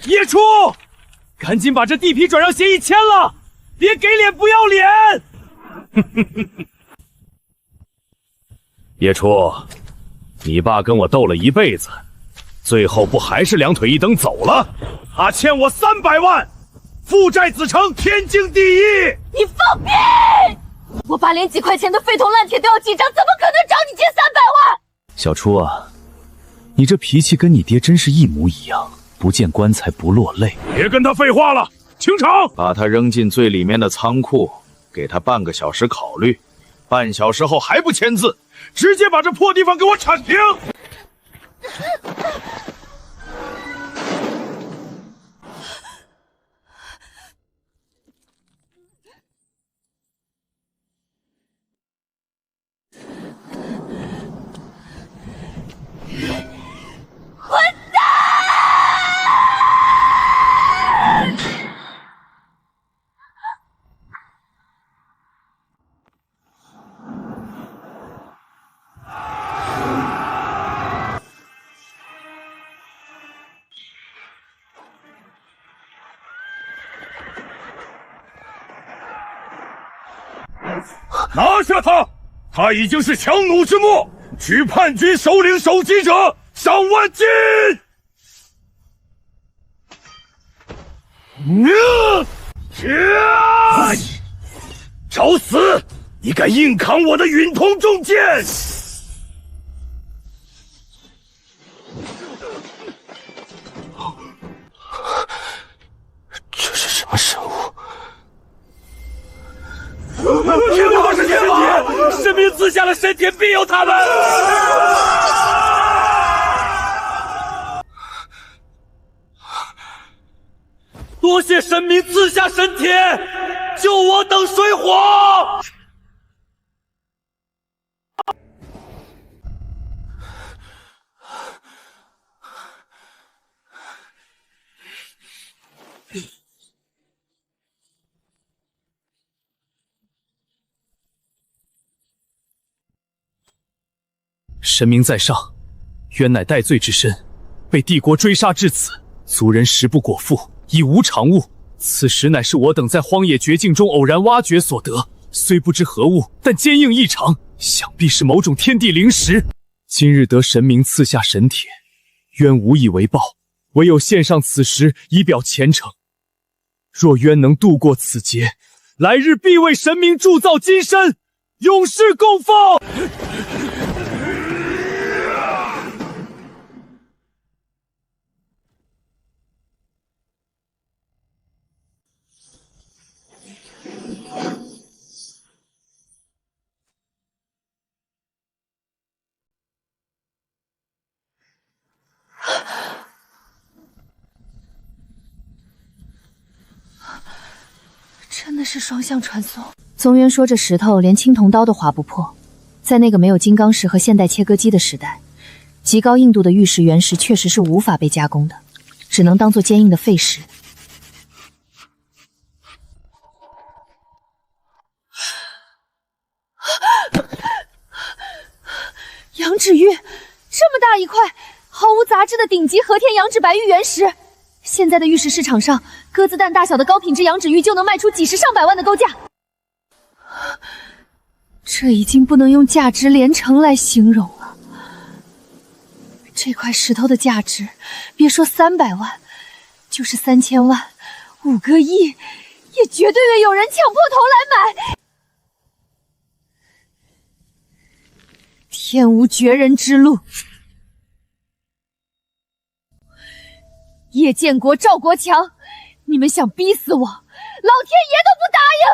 叶初，赶紧把这地皮转让协议签了，别给脸不要脸！叶初，你爸跟我斗了一辈子，最后不还是两腿一蹬走了？他欠我300万，父债子偿，天经地义。你放屁！我爸连几块钱的废铜烂铁都要记账，怎么可能找你借300万？小初啊，你这脾气跟你爹真是一模一样，不见棺材不落泪。别跟他废话了，清场！把他扔进最里面的仓库，给他半个小时考虑，半小时后还不签字，直接把这破地方给我铲平！混蛋！拿下他！他已经是强弩之末，举叛军首领首级者上万斤！找死！你敢硬扛我的允同重剑！这是什么生物？天王是天王，神明赐下的神铁必有他们。多谢神明赐下神铁，救我等水火。神明在上，渊乃戴罪之身，被帝国追杀至此，族人食不果腹，已无长物。此石乃是我等在荒野绝境中偶然挖掘所得，虽不知何物，但坚硬异常，想必是某种天地灵石。今日得神明赐下神铁，渊无以为报，唯有献上此石以表虔诚。若渊能度过此劫，来日必为神明铸造金身，永世供奉。真的是双向传送。宗渊说这石头连青铜刀都划不破，在那个没有金刚石和现代切割机的时代，极高硬度的玉石原石确实是无法被加工的，只能当做坚硬的废石。羊脂玉，这么大一块，毫无杂质的顶级和田羊脂白玉原石。现在的玉石市场上，鸽子蛋大小的高品质羊脂玉就能卖出几十上百万的高价。这已经不能用价值连城来形容了。这块石头的价值，别说300万，就是3000万、5个亿，也绝对会有人抢破头来买。天无绝人之路。叶建国、赵国强，你们想逼死我，老天爷都不答应。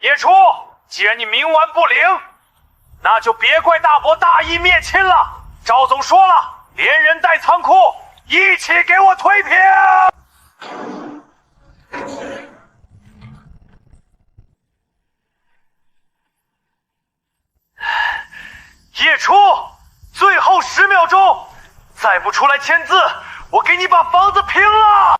叶初，既然你冥顽不灵，那就别怪大伯大义灭亲了。赵总说了，连人带仓库一起给我推平。叶初，最后10秒钟，再不出来签字，我给你把房子平了。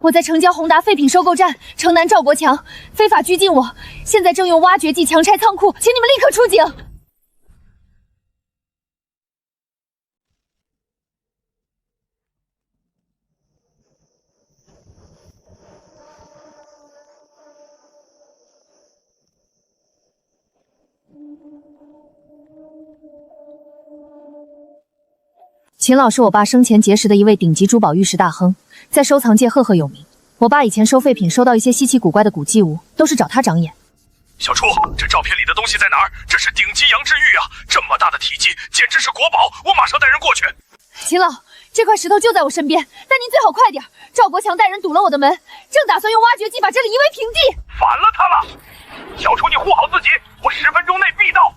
我在城郊宏达废品收购站，城南赵国强非法拘禁我，现在正用挖掘机强拆仓库，请你们立刻出警。秦老是我爸生前结识的一位顶级珠宝玉石大亨，在收藏界赫赫有名。我爸以前收废品收到一些稀奇古怪的古迹物，都是找他长眼。小初，这照片里的东西在哪儿？这是顶级羊脂玉啊，这么大的体积，简直是国宝！我马上带人过去。秦老，这块石头就在我身边，但您最好快点。赵国强带人堵了我的门，正打算用挖掘机把这里夷为平地。反了他了！小初，你护好自己，我10分钟内必到。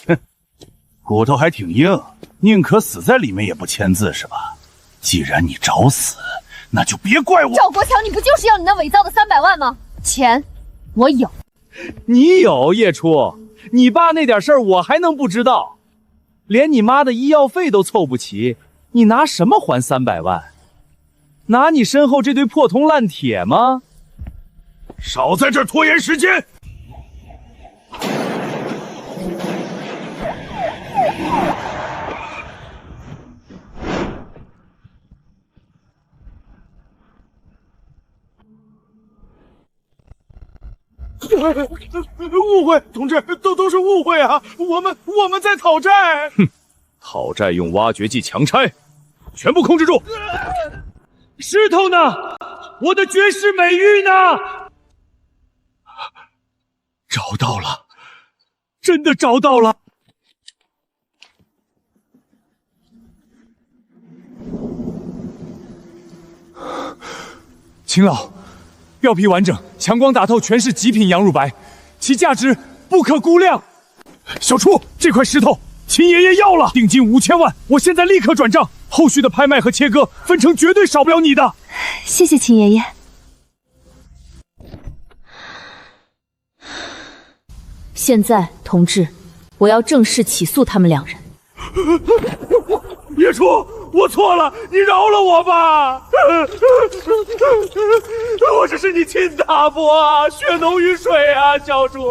哼，骨头还挺硬，宁可死在里面也不签字是吧？既然你找死，那就别怪我。赵国强，你不就是要你那伪造的300万吗？钱我有。你有叶初，你爸那点事儿我还能不知道？连你妈的医药费都凑不齐，你拿什么还300万？拿你身后这堆破铜烂铁吗？少在这儿拖延时间！误会，同志，都是误会啊！我们在讨债。哼，讨债用挖掘机强拆，全部控制住！石头呢？我的绝世美玉呢？找到了，真的找到了！秦老，表皮完整，强光打透，全是极品羊乳白，其价值不可估量。小初，这块石头秦爷爷要了，定金5000万，我现在立刻转账，后续的拍卖和切割分成绝对少不了你的。谢谢秦爷爷。现在，同志，我要正式起诉他们2人。叶初，我错了，你饶了我吧！我这是你亲大伯啊，血浓于水啊，小初。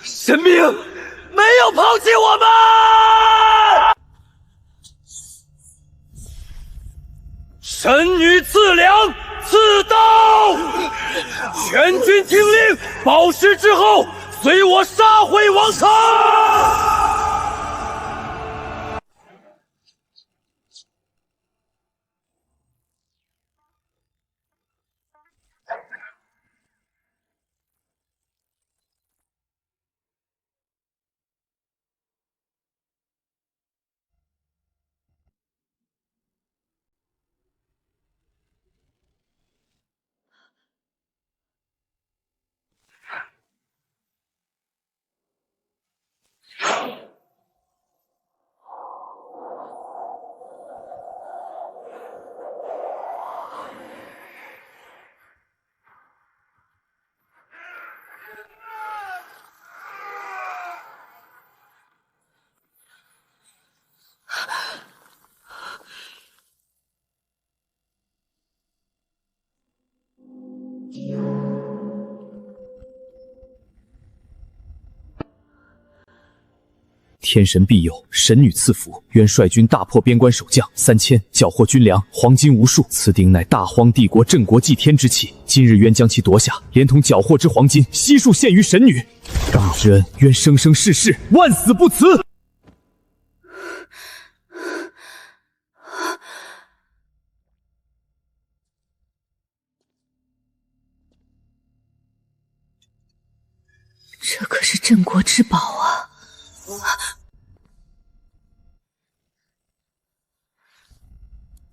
神明没有抛弃我们！神女赐粮赐刀，全军听令，报时之后，随我杀回王城。天神庇佑，神女赐福。愿率军大破边关守将3000，缴获军粮，黄金无数。此鼎乃大荒帝国镇国祭天之器，今日愿将其夺下，连同缴获之黄金悉数献于神女。刚之恩，愿生生世世万死不辞。这可是镇国之宝啊！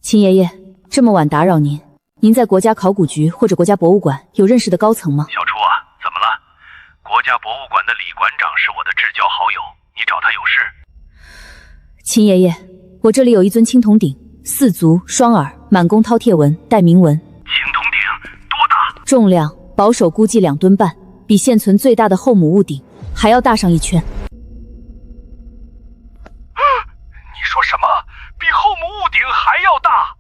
秦爷爷，这么晚打扰您，您在国家考古局或者国家博物馆有认识的高层吗？小初啊，怎么了？国家博物馆的李馆长是我的至交好友，你找他有事？秦爷爷，我这里有一尊青铜鼎，4足双耳，满弓饕餮纹，带铭文。青铜鼎多大？重量保守估计2吨半，比现存最大的后母戊鼎还要大上1圈。你说什么？比后母戊鼎还要大？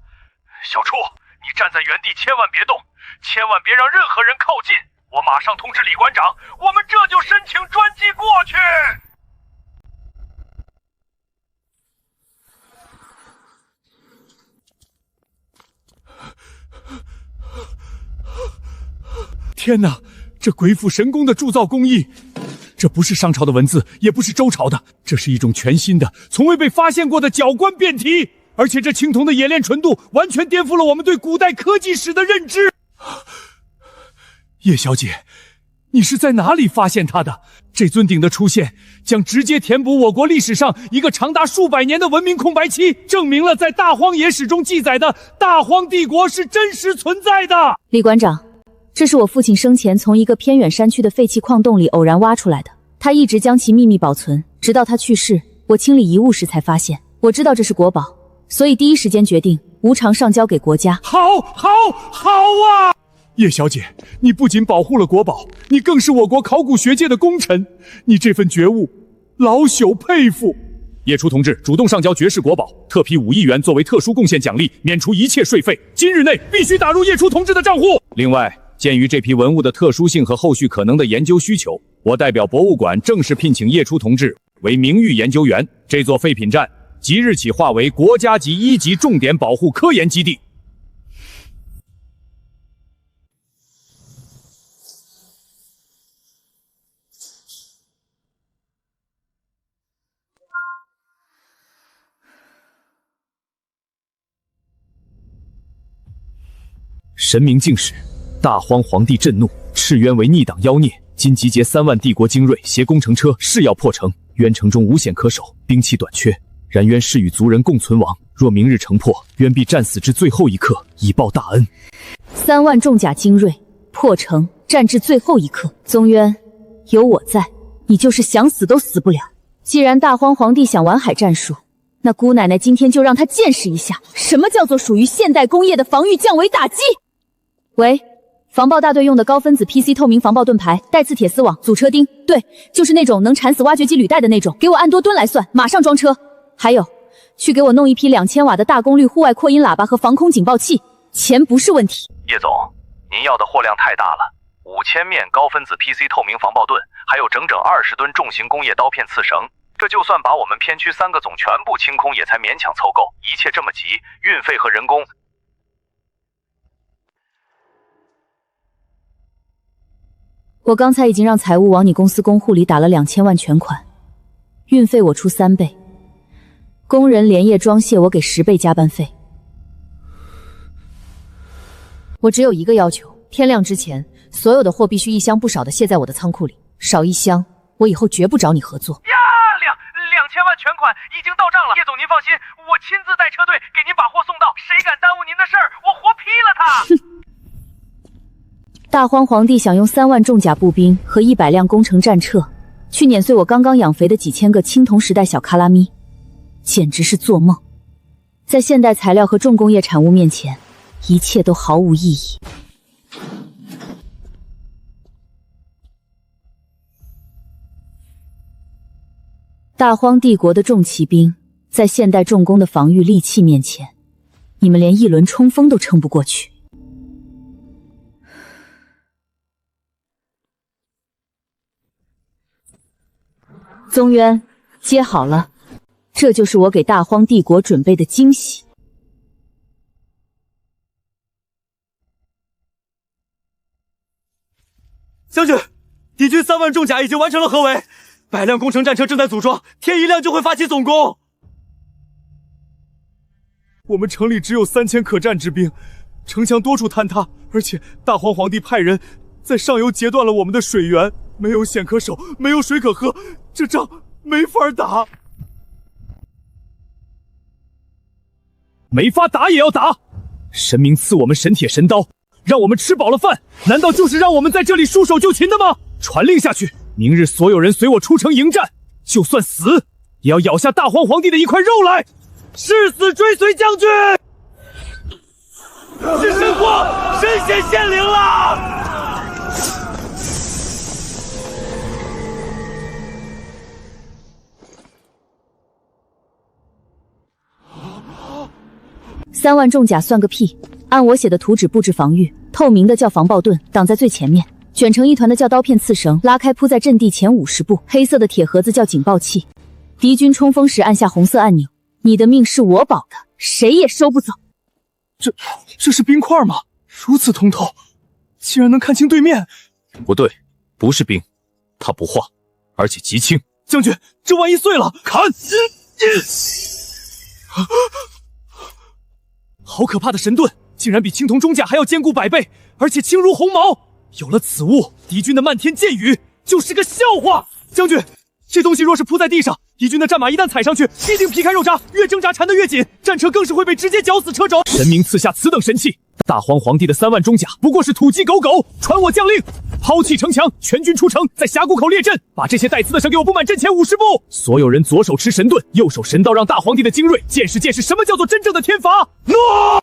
小初，你站在原地，千万别动，千万别让任何人靠近。我马上通知李馆长，我们这就申请专机过去。天哪，这鬼斧神工的铸造工艺，这不是商朝的文字，也不是周朝的，这是一种全新的、从未被发现过的角棺变体。而且这青铜的冶炼纯度完全颠覆了我们对古代科技史的认知。叶小姐，你是在哪里发现它的？这尊鼎的出现将直接填补我国历史上一个长达数百年的文明空白期，证明了在大荒野史中记载的大荒帝国是真实存在的。李馆长，这是我父亲生前从一个偏远山区的废弃矿洞里偶然挖出来的，他一直将其秘密保存，直到他去世，我清理遗物时才发现。我知道这是国宝，所以第一时间决定无偿上交给国家。好啊！叶小姐，你不仅保护了国宝，你更是我国考古学界的功臣，你这份觉悟，老朽佩服。叶初同志主动上交绝世国宝，特批5亿元作为特殊贡献奖励，免除一切税费，今日内必须打入叶初同志的账户。另外，鉴于这批文物的特殊性和后续可能的研究需求，我代表博物馆正式聘请叶初同志为名誉研究员。这座废品站即日起划为国家级1级重点保护科研基地。神明敬使，大荒皇帝震怒，斥冤为逆党妖孽，今集结3万帝国精锐，携工程车，誓要破城。渊城中无险可守，兵器短缺，然渊誓与族人共存亡。若明日城破，渊必战死至最后一刻，以报大恩。3万重甲精锐，破城，战至最后一刻。宗渊，有我在，你就是想死都死不了。既然大荒皇帝想玩海战术，那姑奶奶今天就让他见识一下，什么叫做属于现代工业的防御降维打击。喂，防爆大队用的高分子 PC 透明防爆盾牌，带刺铁丝网，组车钉，对，就是那种能缠死挖掘机履带的那种，给我按多吨来算，马上装车。还有，去给我弄一批2000瓦的大功率户外扩音喇叭和防空警报器，钱不是问题。叶总，您要的货量太大了，5000面高分子 PC 透明防爆盾，还有整整20吨重型工业刀片刺绳，这就算把我们片区3个总全部清空，也才勉强凑够。一切这么急，运费和人工。我刚才已经让财务往你公司公户里打了2000万全款，运费我出3倍，工人连夜装卸我给10倍加班费。我只有一个要求，天亮之前，所有的货必须一箱不少的卸在我的仓库里，少1箱，我以后绝不找你合作。呀，2000万全款已经到账了，叶总您放心，我亲自带车队给您把货送到，谁敢耽误您的事儿，我活劈了他！大荒皇帝想用3万重甲步兵和100辆工程战车去碾碎我刚刚养肥的几千个青铜时代小卡拉咪，简直是做梦。在现代材料和重工业产物面前，一切都毫无意义。大荒帝国的重骑兵在现代重工的防御利器面前，你们连一轮冲锋都撑不过去。宗渊，接好了，这就是我给大荒帝国准备的惊喜。将军，敌军3万重甲已经完成了合围，100辆工程战车正在组装，天一亮就会发起总攻。我们城里只有3000可战之兵，城墙多处坍塌，而且大荒皇帝派人在上游截断了我们的水源，没有险可守，没有水可喝，这仗没法打。没法打也要打！神明赐我们神铁神刀，让我们吃饱了饭，难道就是让我们在这里束手就擒的吗？传令下去，明日所有人随我出城迎战，就算死，也要咬下大荒皇帝的一块肉来！誓死追随将军！是神火，神仙显灵了！3万重甲算个屁！按我写的图纸布置防御，透明的叫防爆盾挡在最前面，卷成一团的叫刀片刺绳拉开铺在阵地前50步，黑色的铁盒子叫警报器。敌军冲锋时按下红色按钮，你的命是我保的，谁也收不走。这是冰块吗？如此通透，竟然能看清对面。不对，不是冰，它不化，而且极轻。将军，这万一碎了，砍！好可怕的神盾，竟然比青铜中甲还要坚固100倍，而且轻如鸿毛。有了此物，敌军的漫天箭雨就是个笑话。将军，这东西若是铺在地上，敌军的战马一旦踩上去，必定皮开肉绽，越挣扎缠得越紧，战车更是会被直接绞死车轴。神明赐下此等神器，大荒皇帝的3万中甲不过是土鸡狗狗。传我将令，抛弃城墙，全军出城，在峡谷口列阵，把这些带刺的绳给我布满阵前50步。所有人左手持神盾，右手神刀，让大皇帝的精锐见识见识什么叫做真正的天罚。诺！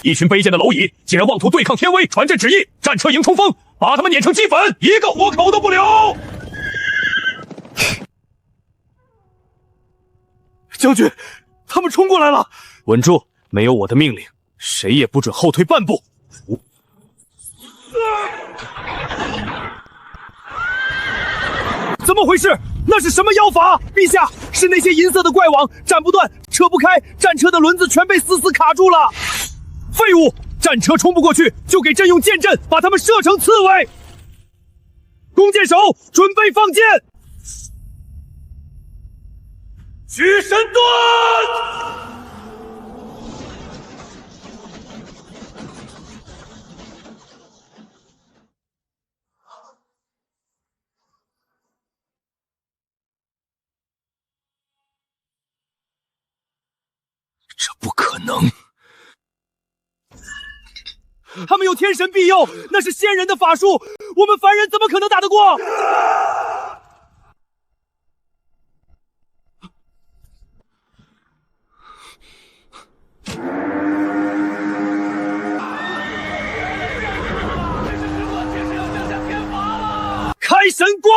一群卑贱的蝼蚁，竟然妄图对抗天威，传朕旨意，战车迎冲锋，把他们碾成齑粉，一个活口都不留！将军，他们冲过来了！稳住！没有我的命令，谁也不准后退半步。怎么回事？那是什么妖法？陛下，是那些银色的怪网，斩不断，扯不开，战车的轮子全被死死卡住了。废物！战车冲不过去，就给朕用箭阵把他们射成刺猬。弓箭手，准备放箭！举神盾！这不可能！他们有天神庇佑，那是仙人的法术，我们凡人怎么可能打得过？开神光！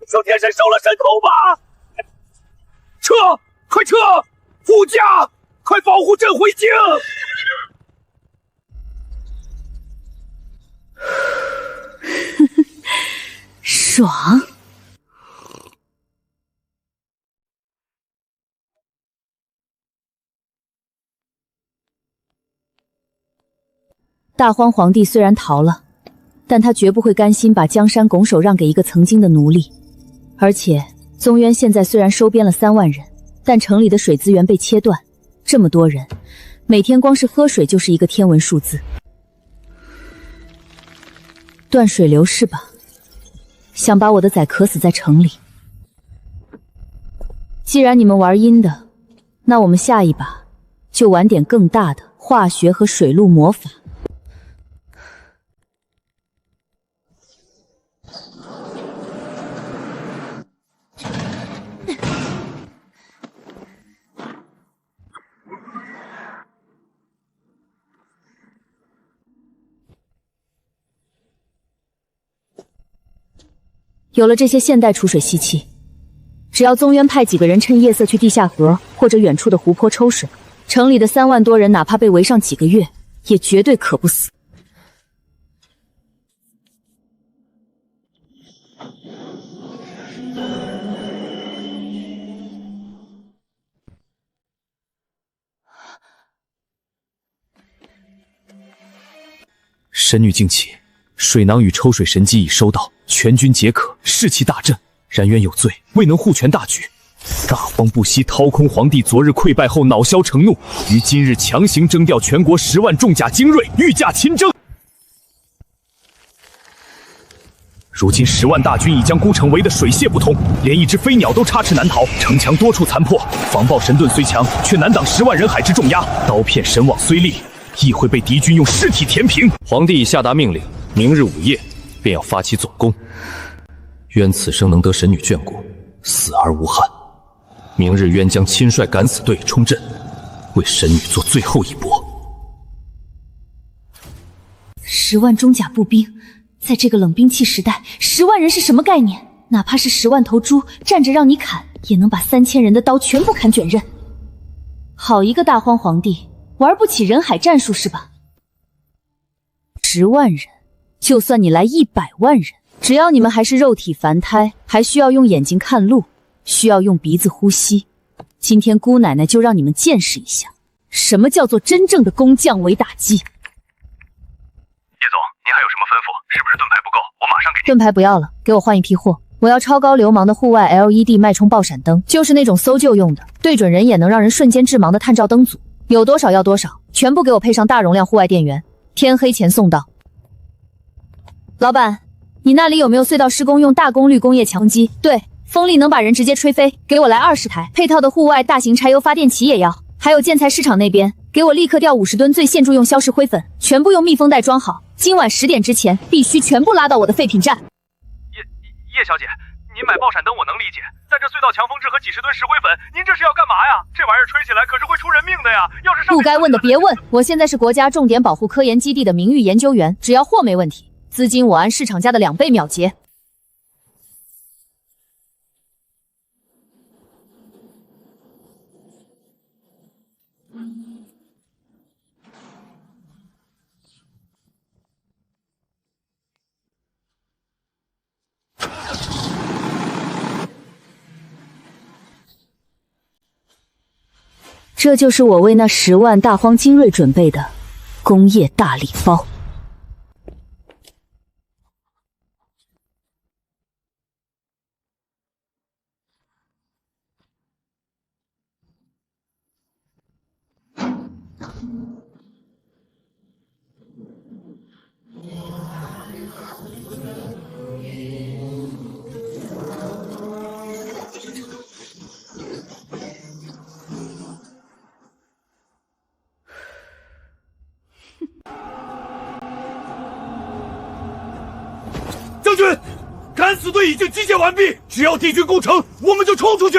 求天神收了神头吧！撤！快撤！护驾！快保护朕回京！爽！大荒皇帝虽然逃了，但他绝不会甘心把江山拱手让给一个曾经的奴隶。而且宗渊现在虽然收编了3万人，但城里的水资源被切断，这么多人，每天光是喝水就是一个天文数字。断水流是吧？想把我的崽渴死在城里。既然你们玩阴的，那我们下一把就玩点更大的化学和水路魔法。有了这些现代储水系器，只要宗渊派几个人趁夜色去地下河或者远处的湖泊抽水，城里的3万多人哪怕被围上几个月，也绝对渴不死。神女静气，水囊与抽水神机已收到，全军皆可，士气大振。然渊有罪，未能护全大局。大荒不惜掏空皇帝昨日溃败后恼羞成怒，于今日强行征调全国10万重甲精锐，御驾亲征。如今10万大军已将孤城围得水泄不通，连一只飞鸟都插翅难逃，城墙多处残破。防暴神盾虽强，却难挡10万人海之重压。刀片神网虽利，亦会被敌军用尸体填平。皇帝已下达命令，明日午夜便要发起总攻。渊此生能得神女眷顾，死而无憾。明日渊将亲率敢死队冲阵，为神女做最后一搏。10万中甲步兵，在这个冷兵器时代，10万人是什么概念？哪怕是10万头猪站着让你砍，也能把3000人的刀全部砍卷刃。好一个大荒皇帝，玩不起人海战术是吧？10万人，就算你来100万人，只要你们还是肉体凡胎，还需要用眼睛看路，需要用鼻子呼吸，今天姑奶奶就让你们见识一下，什么叫做真正的工匠为打击。叶总，您还有什么吩咐？是不是盾牌不够？我马上给您。盾牌不要了，给我换一批货。我要超高流芒的户外 LED 脉冲爆闪灯，就是那种搜救用的，对准人眼能让人瞬间致盲的探照灯组，有多少要多少，全部给我配上大容量户外电源，天黑前送到。老板，你那里有没有隧道施工用大功率工业强风机？对，风力能把人直接吹飞，给我来20台，配套的户外大型柴油发电器也要。还有建材市场那边，给我立刻调50吨最限注用消蚀灰粉，全部用密封袋装好，今晚10点之前必须全部拉到我的废品站。叶小姐，您买爆闪灯我能理解，但这隧道强风制和几十吨石灰粉，您这是要干嘛呀？这玩意儿吹起来可是会出人命的呀！要是上不该问的别问，我现在是国家重点保护科研基地的名誉研究员，只要货没问题，资金我按市场价的2倍秒结。这就是我为那10万大荒精锐准备的工业大礼包。将军，敢死队已经集结完毕，只要敌军攻城，我们就冲出去，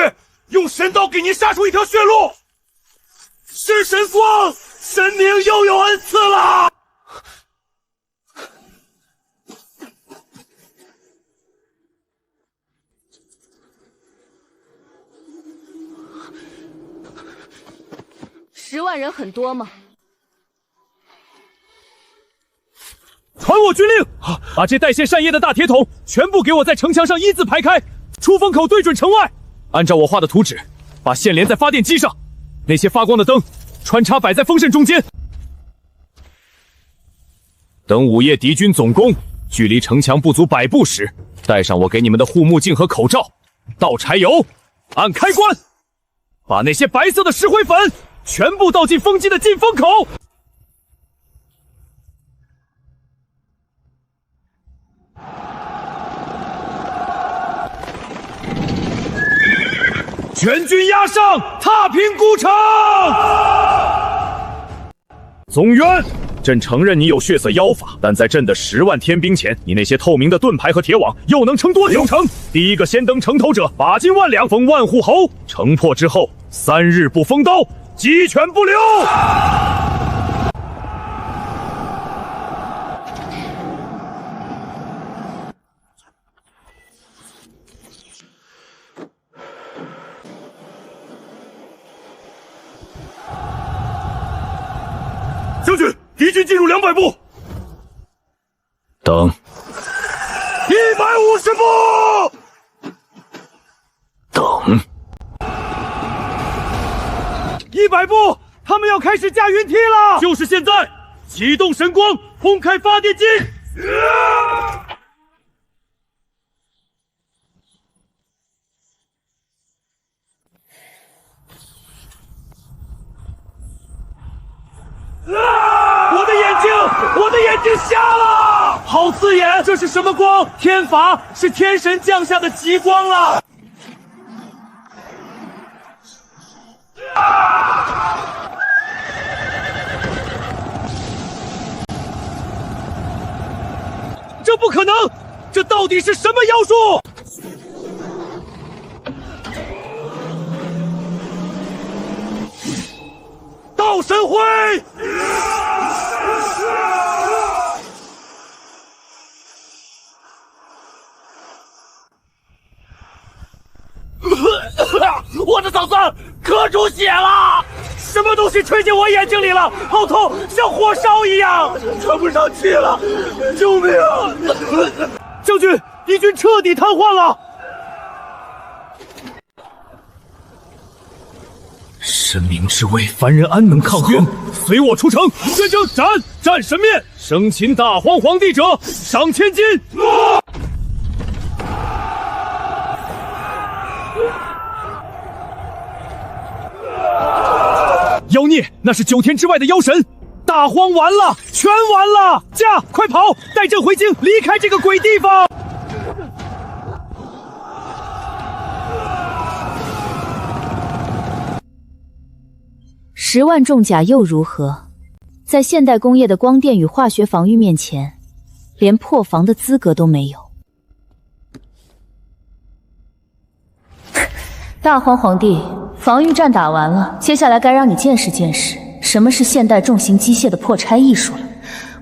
用神刀给您杀出一条血路。是神光，神明又有恩赐了。10万人很多吗？传我军令，把这代谢扇叶的大铁桶全部给我在城墙上一字排开，出风口对准城外。按照我画的图纸，把线连在发电机上，那些发光的灯穿插摆在风扇中间。等午夜敌军总攻，距离城墙不足100步时，带上我给你们的护目镜和口罩，倒柴油，按开关，把那些白色的石灰粉全部倒进风机的进风口。全军压上，踏平孤城。宗渊，朕承认你有血色妖法，但在朕的10万天兵前，你那些透明的盾牌和铁网又能撑多久？成，第一个先登城头者，把金万两，封万户侯。城破之后，3日不封刀，鸡犬不留。将军，敌军进入200步。等150步。等100步，他们要开始架云梯了！就是现在，启动神光，轰开发电机！我的眼睛瞎了！好刺眼！这是什么光？天罚，是天神降下的极光了！这不可能！这到底是什么妖术？道神辉！我的嗓子咳出血了！什么东西吹进我眼睛里了？好痛，像火烧一样，喘不上气了！救命啊！将军，敌军彻底瘫痪了！神明之位，凡人安能抗衡？随我出城！宣称斩神面，生擒大荒皇帝者赏千金！妖孽，那是9天之外的妖神，大荒完了，全完了！驾，快跑，带朕回京，离开这个鬼地方！10万重甲又如何？在现代工业的光电与化学防御面前，连破防的资格都没有。大荒皇帝，防御战打完了，接下来该让你见识见识什么是现代重型机械的破拆艺术了。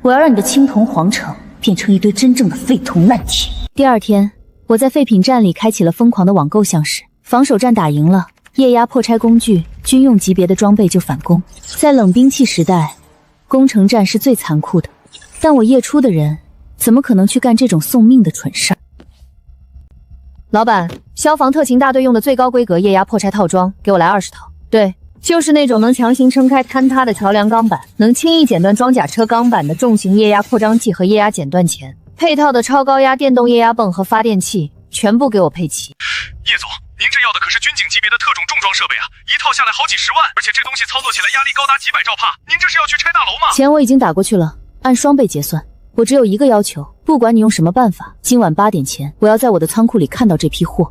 我要让你的青铜皇城变成一堆真正的废铜烂铁。第2天，我在废品站里开启了疯狂的网购项式，防守战打赢了，液压破拆工具、军用级别的装备就反攻。在冷兵器时代，攻城战是最残酷的，但我夜出的人怎么可能去干这种送命的蠢事儿？老板，消防特勤大队用的最高规格液压破拆套装，给我来20套。对，就是那种能强行撑开坍塌的桥梁钢板，能轻易剪断装甲车钢板的重型液压扩张器和液压剪断钳，配套的超高压电动液压泵和发电器，全部给我配齐。叶总，您这要的可是军警级别的特种重装设备啊，一套下来好几10万，而且这东西操作起来压力高达几百兆帕，您这是要去拆大楼吗？钱我已经打过去了，按双倍结算。我只有一个要求，不管你用什么办法，今晚8点前，我要在我的仓库里看到这批货。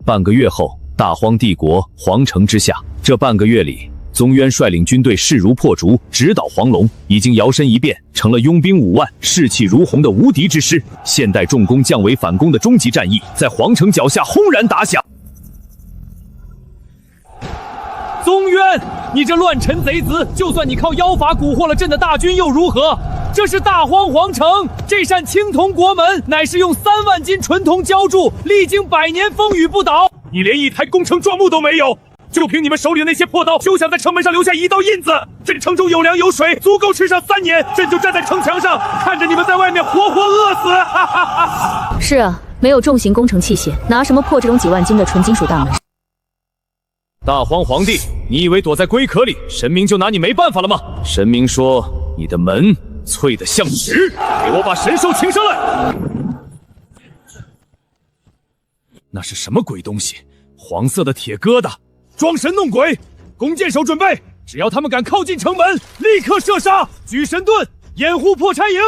半个月后，大荒帝国皇城之下，这半个月里，宗渊率领军队势如破竹，直捣黄龙，已经摇身一变成了拥兵5万、士气如虹的无敌之师。现代重工降维反攻的终极战役在皇城脚下轰然打响。宗渊，你这乱臣贼子，就算你靠妖法蛊惑了朕的大军又如何？这是大荒皇城，这扇青铜国门乃是用3万斤纯铜浇铸，历经100年风雨不倒。你连一台工程壮木都没有，就凭你们手里的那些破刀，就想在城门上留下一道印子？朕城中有粮有水，足够吃上3年，朕就站在城墙上，看着你们在外面活活饿死！哈哈哈！是啊，没有重型工程器械，拿什么破这种几万斤的纯金属大门？大荒皇帝，你以为躲在龟壳里，神明就拿你没办法了吗？神明说你的门脆得像纸，给我把神兽请上来！那是什么鬼东西？黄色的铁疙瘩，装神弄鬼！弓箭手准备，只要他们敢靠近城门，立刻射杀！举神盾，掩护破拆营！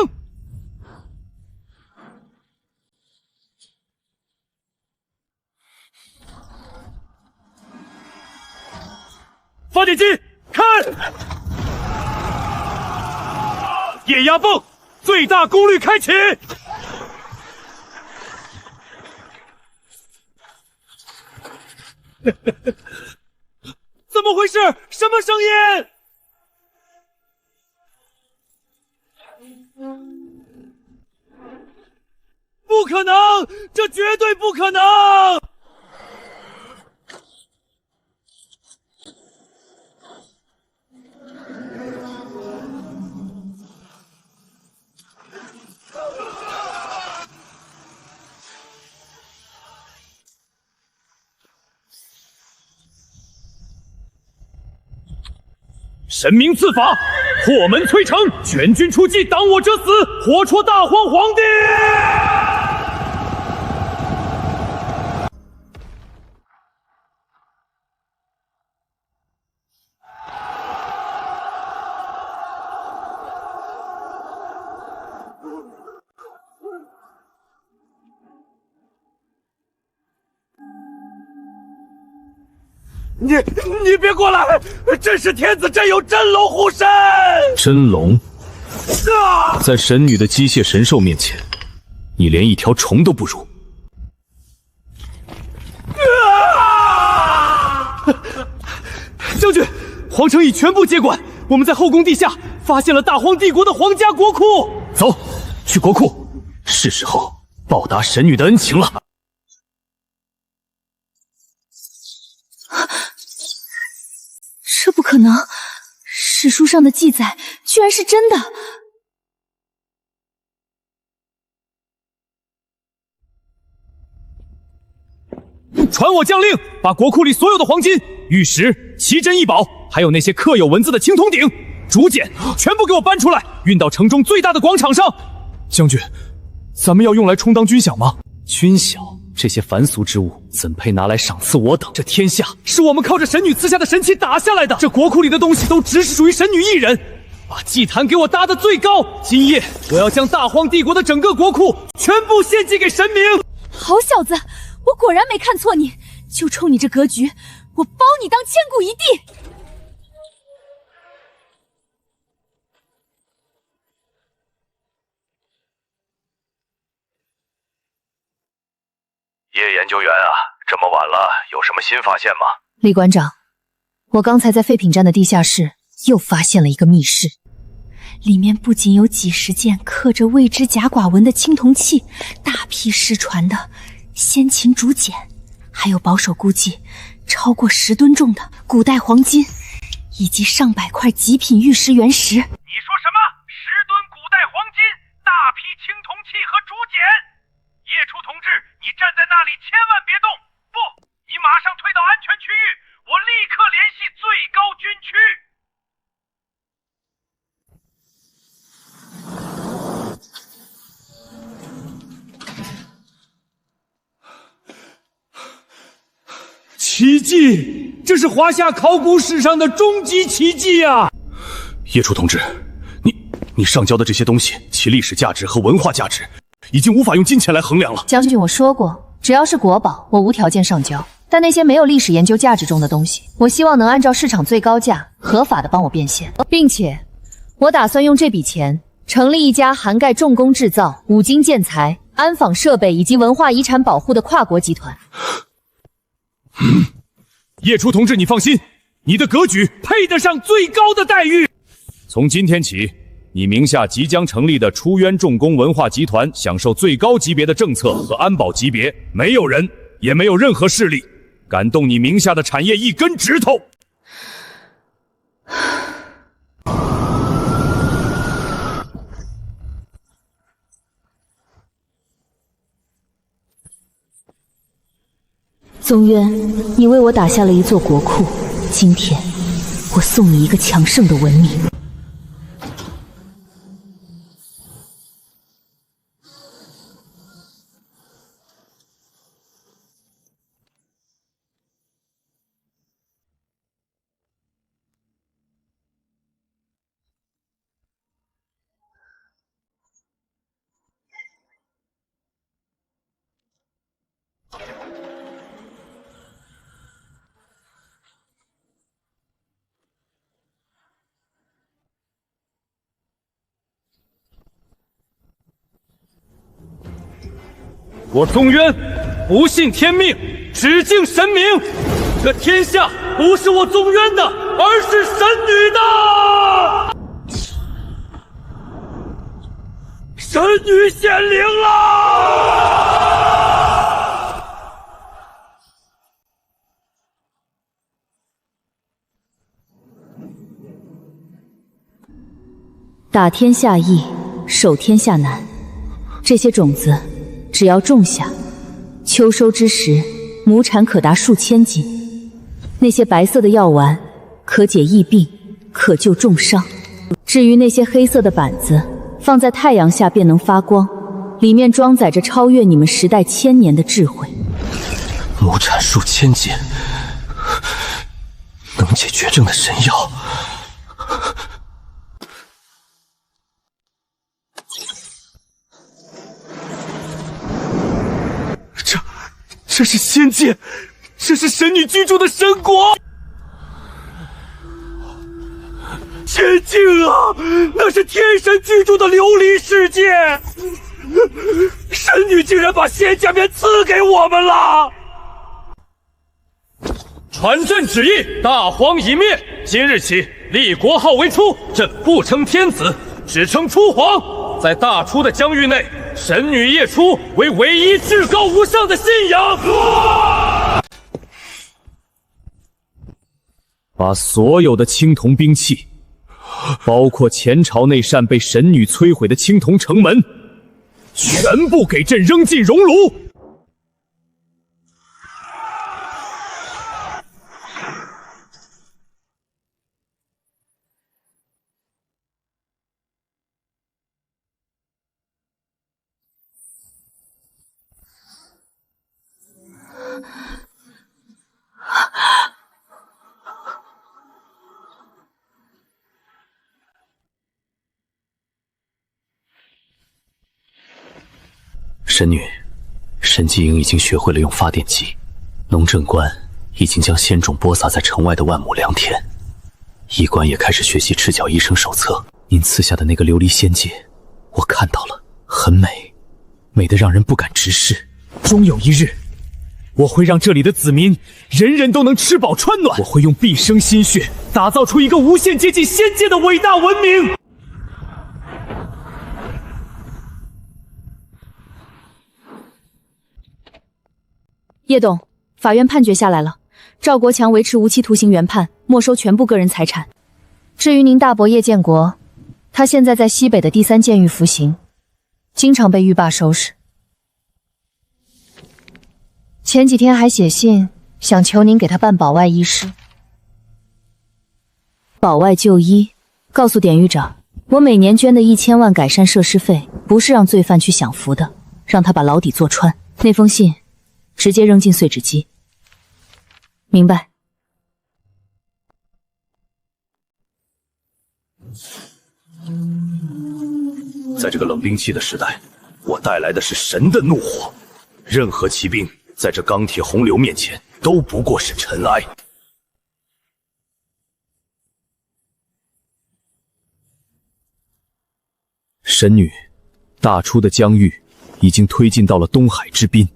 发电机，看！液压泵，最大功率开启！怎么回事？什么声音？不可能，这绝对不可能！神明赐法，破门摧城，全军出击，挡我者死，活戳大荒皇帝！你别过来！真是天子真有真龙护身！真龙，在神女的机械神兽面前，你连一条虫都不如。将军，皇城已全部接管，我们在后宫地下发现了大荒帝国的皇家国库。走，去国库，是时候报答神女的恩情了。这不可能！史书上的记载居然是真的。传我将令，把国库里所有的黄金、玉石、奇珍异宝，还有那些刻有文字的青铜鼎、竹简，全部给我搬出来，运到城中最大的广场上。将军，咱们要用来充当军饷吗？军饷？这些凡俗之物怎配拿来赏赐我等？这天下是我们靠着神女赐下的神器打下来的，这国库里的东西都只是属于神女一人。把祭坛给我搭得最高，今夜我要将大荒帝国的整个国库全部献祭给神明。好小子，我果然没看错你，就冲你这格局，我包你当千古一帝！叶研究员啊，这么晚了，有什么新发现吗？李馆长，我刚才在废品站的地下室又发现了一个密室，里面不仅有几十件刻着未知甲寡文的青铜器，大批失传的先秦竹简，还有保守估计超过10吨重的古代黄金，以及上百块极品玉石原石。你说什么？10吨古代黄金，大批青铜器和竹简？叶初同志，你站在那里千万别动！不，你马上退到安全区域，我立刻联系最高军区。奇迹！这是华夏考古史上的终极奇迹啊！叶初同志，你上交的这些东西，其历史价值和文化价值已经无法用金钱来衡量了。将军，我说过，只要是国宝，我无条件上交。但那些没有历史研究价值中的东西，我希望能按照市场最高价合法的帮我变现，并且我打算用这笔钱成立一家涵盖重工制造、五金建材、安纺设备以及文化遗产保护的跨国集团。叶初同志，你放心，你的格局配得上最高的待遇。从今天起，你名下即将成立的出渊重工文化集团享受最高级别的政策和安保级别，没有人也没有任何势力敢动你名下的产业一根指头。宗渊，你为我打下了一座国库，今天我送你一个强盛的文明。我宗渊不信天命，只敬神明。这天下不是我宗渊的，而是神女的。神女显灵了！打天下易，守天下难。这些种子只要种下，秋收之时，亩产可达数千斤。那些白色的药丸，可解疫病，可救重伤。至于那些黑色的板子，放在太阳下便能发光，里面装载着超越你们时代1000年的智慧。亩产数千斤，能解绝症的神药。这是仙界，这是神女居住的神国。仙境啊，那是天神居住的琉璃世界。神女竟然把仙家面赐给我们了！传朕旨意，大荒已灭，今日起立国号为初，朕不称天子，只称初皇。在大初的疆域内，神女夜出为唯一至高无上的信仰。把所有的青铜兵器，包括前朝那扇被神女摧毁的青铜城门，全部给朕扔进熔炉。神女，沈继营已经学会了用发电机，农政官已经将仙种播撒在城外的万亩良田，医官也开始学习赤脚医生手册。您赐下的那个琉璃仙界，我看到了，很美，美得让人不敢直视。终有一日，我会让这里的子民人人都能吃饱穿暖，我会用毕生心血打造出一个无限接近仙界的伟大文明。叶董，法院判决下来了，赵国强维持无期徒刑原判，没收全部个人财产。至于您大伯叶建国，他现在在西北的第3监狱服刑，经常被狱霸收拾。前几天还写信想求您给他办保外医师。保外就医，告诉典狱长，我每年捐的1000万改善设施费，不是让罪犯去享福的，让他把牢底坐穿。那封信直接扔进碎纸机。明白。在这个冷兵器的时代，我带来的是神的怒火，任何骑兵在这钢铁洪流面前都不过是尘埃。神女，大初的疆域已经推进到了东海之滨，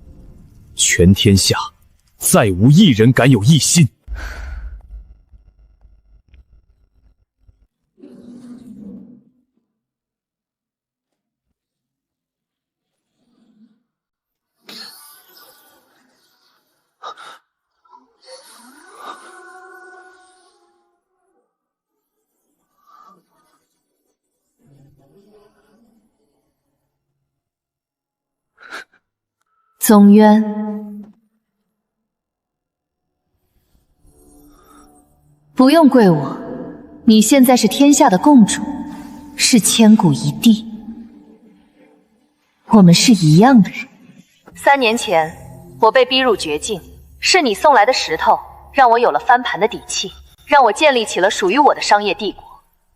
全天下再无一人敢有异心。宗渊，不用跪我，你现在是天下的共主，是千古一帝，我们是一样的人。3年前，我被逼入绝境，是你送来的石头，让我有了翻盘的底气，让我建立起了属于我的商业帝国。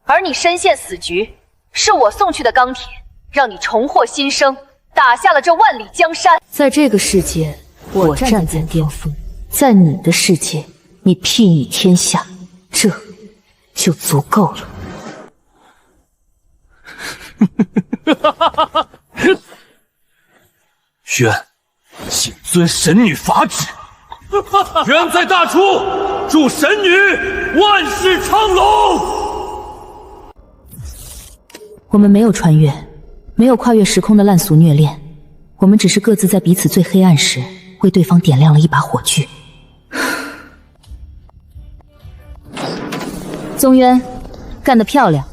而你深陷死局，是我送去的钢铁，让你重获新生，打下了这万里江山。在这个世界，我站在巅峰；在你的世界，你睥睨天下，这就足够了。渊，谨遵神女法旨。愿在大初，祝神女万世昌隆。我们没有穿越，没有跨越时空的烂俗虐恋，我们只是各自在彼此最黑暗时为对方点亮了一把火炬。宗渊，干得漂亮！